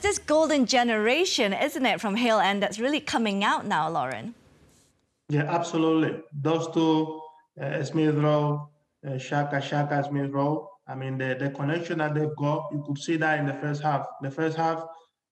this golden generation, isn't it, from Hill End that's really coming out now, Lauren? Yeah, absolutely. Those two, Smith-Rowe, Shaka, Smith-Rowe. I mean, the connection that they've got, you could see that in the first half. The first half,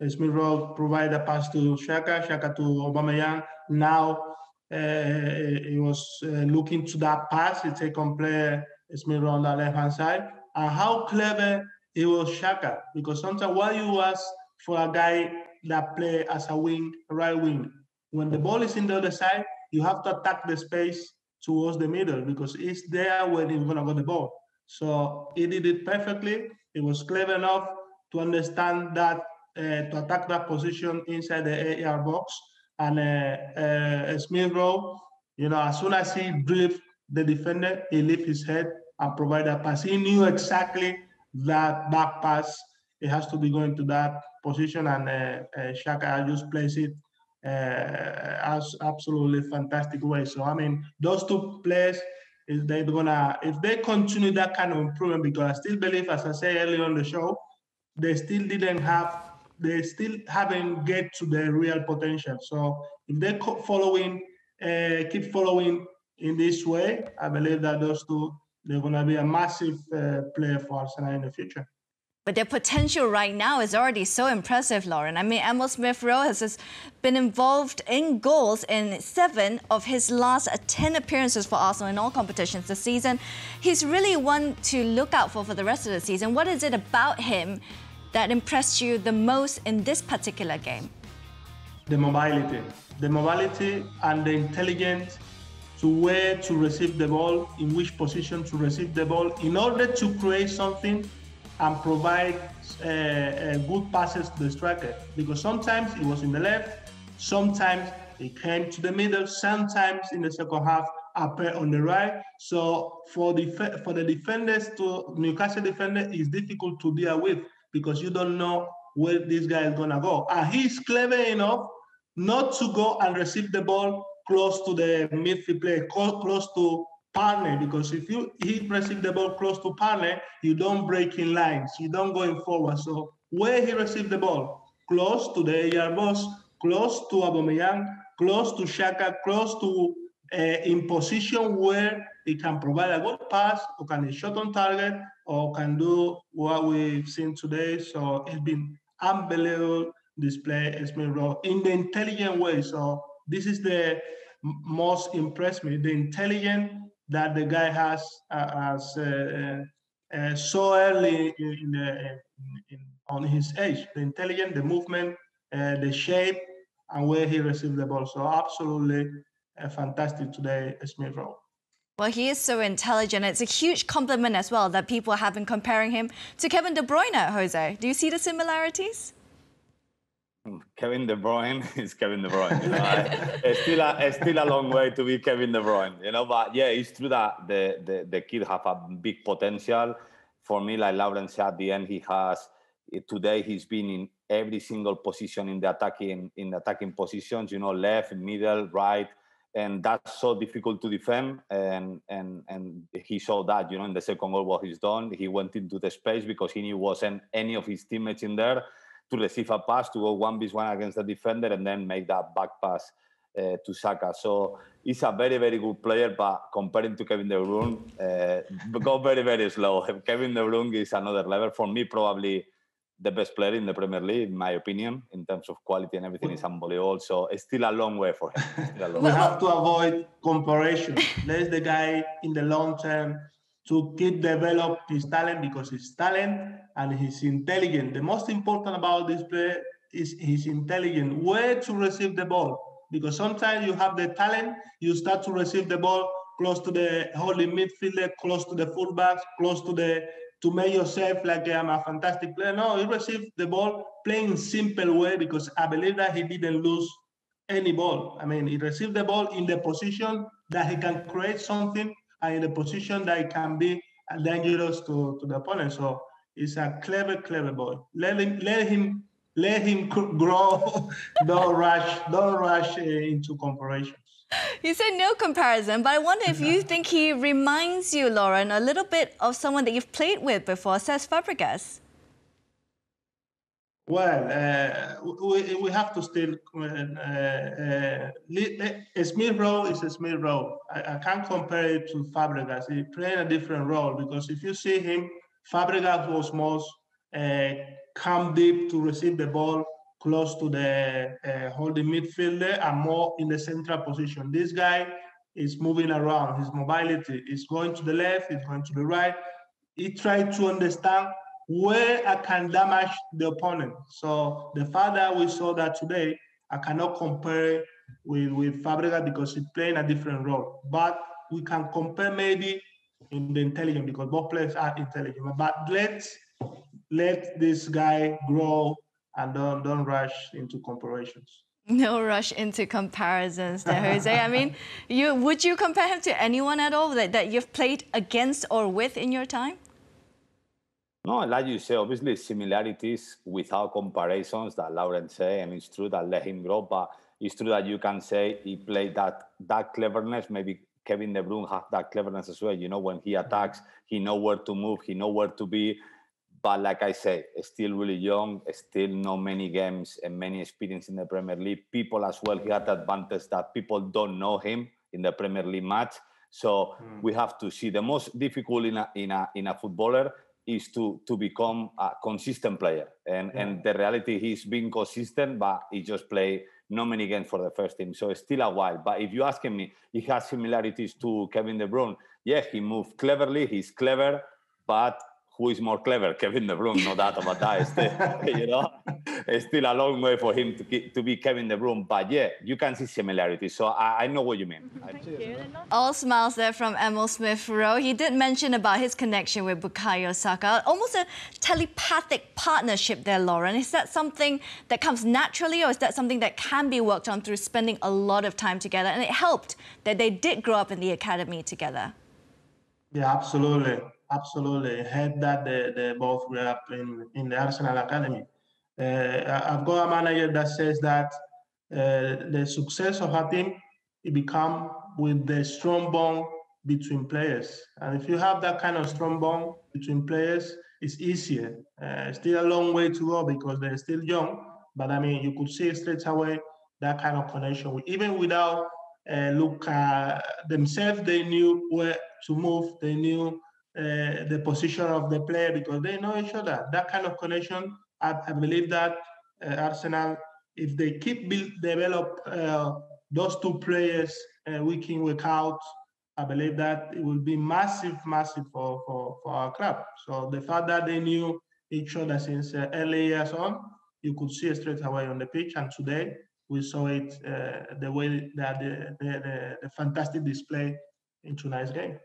Smith-Rowe provided a pass to Shaka to Aubameyang. Now he was looking to that pass. He take play Smith-Rowe on the left-hand side. And how clever it was Shaka, because sometimes while you ask for a guy that play as a right wing, when the ball is in the other side, you have to attack the space towards the middle because it's there when you're going to get the ball. So he did it perfectly. He was clever enough to understand that, to attack that position inside the 8-yard box. And Smith-Rowe, as soon as he dribbled the defender, he lifted his head and provided a pass. He knew exactly that back pass, it has to be going to that position, and Shaka just plays it as absolutely fantastic way. So I mean, those two players, if they continue that kind of improvement, because I still believe, as I said earlier on the show, they still haven't get to their real potential. So if they keep following in this way, I believe that those two, they're going to be a massive player for Arsenal in the future. But their potential right now is already so impressive, Lauren. I mean, Emil Smith-Rowe has been involved in goals in 7 of his last 10 appearances for Arsenal in all competitions this season. He's really one to look out for the rest of the season. What is it about him that impressed you the most in this particular game? The mobility and the intelligence to where to receive the ball, in which position to receive the ball, in order to create something and provide good passes to the striker. Because sometimes it was in the left, sometimes it came to the middle, sometimes in the second half up on the right. So for the defenders, Newcastle defender, is difficult to deal with because you don't know where this guy is gonna go. And he's clever enough not to go and receive the ball close to the midfield player, close to partner, because if he receive the ball close to partner, you don't break in lines, you don't going forward. So where he received the ball, close to the AR box, close to Aubameyang, close to Xhaka, close to in position where he can provide a good pass, or can he shot on target, or can do what we've seen today. So it's been unbelievable display, Smith-Rowe, in the intelligent way. So this is the most impressed me, the intelligence that the guy has so early on his age. The intelligence, the movement, the shape, and where he received the ball. So absolutely fantastic today, Smith-Rowe. Well, he is so intelligent. It's a huge compliment as well that people have been comparing him to Kevin De Bruyne, Jose. Do you see the similarities? Kevin De Bruyne is Kevin De Bruyne. It's still a long way to be Kevin De Bruyne, But yeah, it's true that the kid have a big potential. For me, like Lauren said at the end, today he's been in every single position in the attacking positions. Left, middle, right, and that's so difficult to defend. And he showed that, in the second goal what he's done. He went into the space because he knew wasn't any of his teammates in there to receive a pass, to go 1v1 against the defender, and then make that back pass to Saka. So he's a very, very good player, but comparing to Kevin De Bruyne, go very, very slow. Kevin De Bruyne is another level. For me, probably the best player in the Premier League, in my opinion, in terms of quality and everything. Is unbelievable. So it's still a long way for him. We have to avoid comparison. There's the guy in the long term to keep develop his talent, because his talent and he's intelligent. The most important about this player is his intelligence, where to receive the ball. Because sometimes you have the talent, you start to receive the ball close to the holding midfielder, close to the fullbacks, close to make yourself like I'm a fantastic player. No, he received the ball playing simple way, because I believe that he didn't lose any ball. I mean, he received the ball in the position that he can create something, and in the position that he can be dangerous to the opponent. So he's a clever boy. Let him grow. Don't rush into comparisons. You said no comparison, but I wonder if you think he reminds you, Lauren, a little bit of someone that you've played with before, Cesc Fabregas. Well, we have to still. Smith-Rowe is a Smith-Rowe. I can't compare it to Fabregas. He played a different role because if you see him, Fabregas was most come deep to receive the ball close to the holding midfielder and more in the central position. This guy is moving around. His mobility is going to the left, he's going to the right. He tried to understand where I can damage the opponent. So the fact that we saw that today, I cannot compare with Fabregas because he's playing a different role. But we can compare maybe in the intelligence because both players are intelligent. But let this guy grow and don't rush into comparisons. No rush into comparisons there, Jose. I mean, would you compare him to anyone at all that you've played against or with in your time? No, like you say, obviously similarities without comparisons that Lauren say, and it's true that let him grow, but it's true that you can say he played that cleverness. Maybe Kevin De Bruyne have that cleverness as well. You know, when he attacks, he know where to move, he know where to be. But like I say, still really young, still not many games and many experience in the Premier League. People as well, he had the advantage that people don't know him in the Premier League match. So we have to see the most difficult in a footballer is to become a consistent player. And the reality, he's been consistent, but he just played not many games for the first team. So it's still a while. But if you ask me, he has similarities to Kevin De Bruyne. Yeah, he moved cleverly, he's clever, but who is more clever? Kevin De Bruyne, no doubt about that. Still, you know, it's still a long way for him to be Kevin De Bruyne. But yeah, you can see similarities. So I know what you mean. Thank you. All smiles there from Emil Smith-Rowe. He did mention about his connection with Bukayo Saka. Almost a telepathic partnership there, Lauren. Is that something that comes naturally, or is that something that can be worked on through spending a lot of time together? And it helped that they did grow up in the academy together. Yeah, absolutely. Absolutely. Heard that they both grew up in the Arsenal Academy. I've got a manager that says that the success of a team, it become with the strong bond between players. And if you have that kind of strong bond between players, it's easier. Still a long way to go because they're still young. But I mean, you could see straight away that kind of connection. Even without themselves, they knew where to move. They knew the position of the player because they know each other. That kind of connection, I believe that Arsenal, if they keep develop those two players week in, week out, I believe that it will be massive for our club. So the fact that they knew each other since early years on, you could see it straight away on the pitch. And today we saw it the way that the fantastic display in tonight's game.